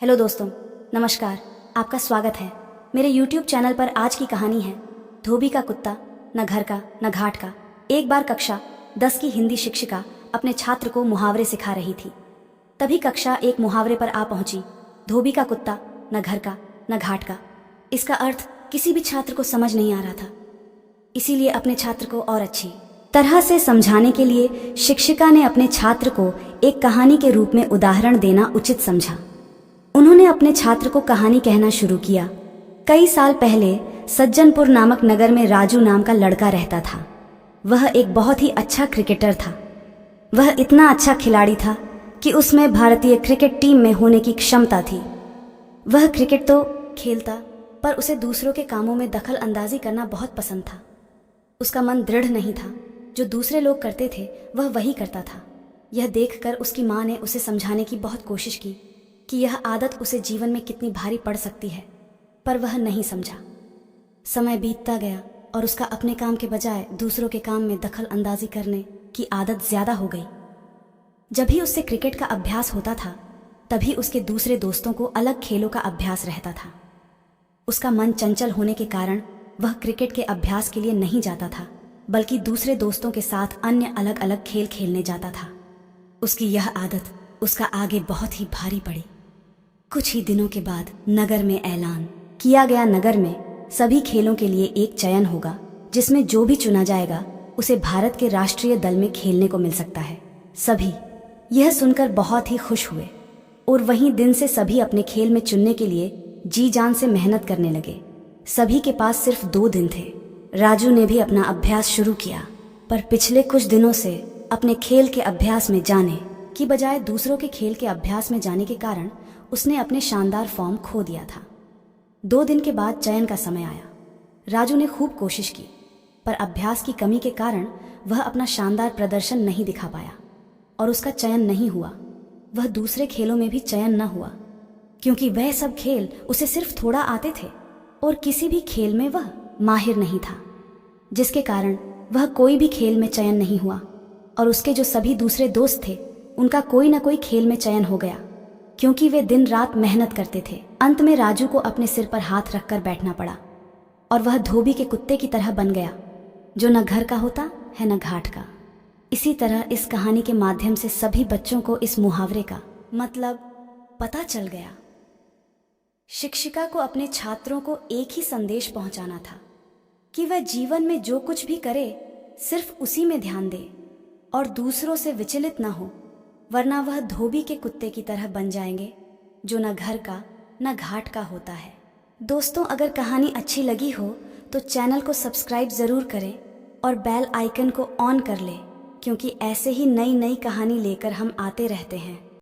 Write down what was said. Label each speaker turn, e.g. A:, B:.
A: Hello दोस्तों, नमस्कार। आपका स्वागत है मेरे YouTube चैनल पर। आज की कहानी है धोबी का कुत्ता, न घर का न घाट का। एक बार कक्षा 10 की हिंदी शिक्षिका अपने छात्र को मुहावरे सिखा रही थी। तभी कक्षा एक मुहावरे पर आ पहुंची। धोबी का कुत्ता, न घर का न घाट का। इसका अर्थ किसी भी छात्र को समझ नहीं आ रहा था, इसीलिए अपने छात्र को और अच्छी तरह से समझाने के लिए शिक्षिका ने अपने छात्र को एक कहानी के रूप में उदाहरण देना उचित समझा। उन्होंने अपने छात्र को कहानी कहना शुरू किया। कई साल पहले सज्जनपुर नामक नगर में राजू नाम का लड़का रहता था। वह एक बहुत ही अच्छा क्रिकेटर था। वह इतना अच्छा खिलाड़ी था कि उसमें भारतीय क्रिकेट टीम में होने की क्षमता थी। वह क्रिकेट तो खेलता, पर उसे दूसरों के कामों में दखल अंदाजी करना बहुत पसंद था। उसका मन दृढ़ नहीं था। जो दूसरे लोग करते थे वह वही करता था। यह देखकर उसकी माँ ने उसे समझाने की बहुत कोशिश की कि यह आदत उसे जीवन में कितनी भारी पड़ सकती है, पर वह नहीं समझा। समय बीतता गया और उसका अपने काम के बजाय दूसरों के काम में दखल अंदाजी करने की आदत ज्यादा हो गई। जब भी उससे क्रिकेट का अभ्यास होता था, तभी उसके दूसरे दोस्तों को अलग खेलों का अभ्यास रहता था। उसका मन चंचल होने के कारण वह क्रिकेट के अभ्यास के लिए नहीं जाता था, बल्कि दूसरे दोस्तों के साथ अन्य अलग अलग खेल खेलने जाता था। उसकी यह आदत उसका आगे बहुत ही भारी पड़ी। कुछ ही दिनों के बाद नगर में ऐलान किया गया, नगर में सभी खेलों के लिए एक चयन होगा, जिसमें जो भी चुना जाएगा उसे भारत के राष्ट्रीय दल में खेलने को मिल सकता है। सभी यह सुनकर बहुत ही खुश हुए और वहीं दिन से सभी अपने खेल में चुनने के लिए जी जान से मेहनत करने लगे। सभी के पास सिर्फ 2 दिन थे। राजू ने भी अपना अभ्यास शुरू किया, पर पिछले कुछ दिनों से अपने खेल के अभ्यास में जाने की बजाय दूसरों के खेल के अभ्यास में जाने के कारण उसने अपने शानदार फॉर्म खो दिया था। 2 दिन के बाद चयन का समय आया। राजू ने खूब कोशिश की, पर अभ्यास की कमी के कारण वह अपना शानदार प्रदर्शन नहीं दिखा पाया और उसका चयन नहीं हुआ। वह दूसरे खेलों में भी चयन न हुआ, क्योंकि वह सब खेल उसे सिर्फ थोड़ा आते थे और किसी भी खेल में वह माहिर नहीं था, जिसके कारण वह कोई भी खेल में चयन नहीं हुआ। और उसके जो सभी दूसरे दोस्त थे, उनका कोई न कोई खेल में चयन हो गया, क्योंकि वे दिन रात मेहनत करते थे। अंत में राजू को अपने सिर पर हाथ रखकर बैठना पड़ा और वह धोबी के कुत्ते की तरह बन गया, जो न घर का होता है न घाट का। इसी तरह इस कहानी के माध्यम से सभी बच्चों को इस मुहावरे का मतलब पता चल गया। शिक्षिका को अपने छात्रों को एक ही संदेश पहुंचाना था कि वह जीवन में जो कुछ भी करे सिर्फ उसी में ध्यान दे और दूसरों से विचलित न हो, वरना वह धोबी के कुत्ते की तरह बन जाएंगे, जो न घर का न घाट का होता है। दोस्तों, अगर कहानी अच्छी लगी हो तो चैनल को सब्सक्राइब ज़रूर करें और बेल आइकन को ऑन कर लें, क्योंकि ऐसे ही नई नई कहानी लेकर हम आते रहते हैं।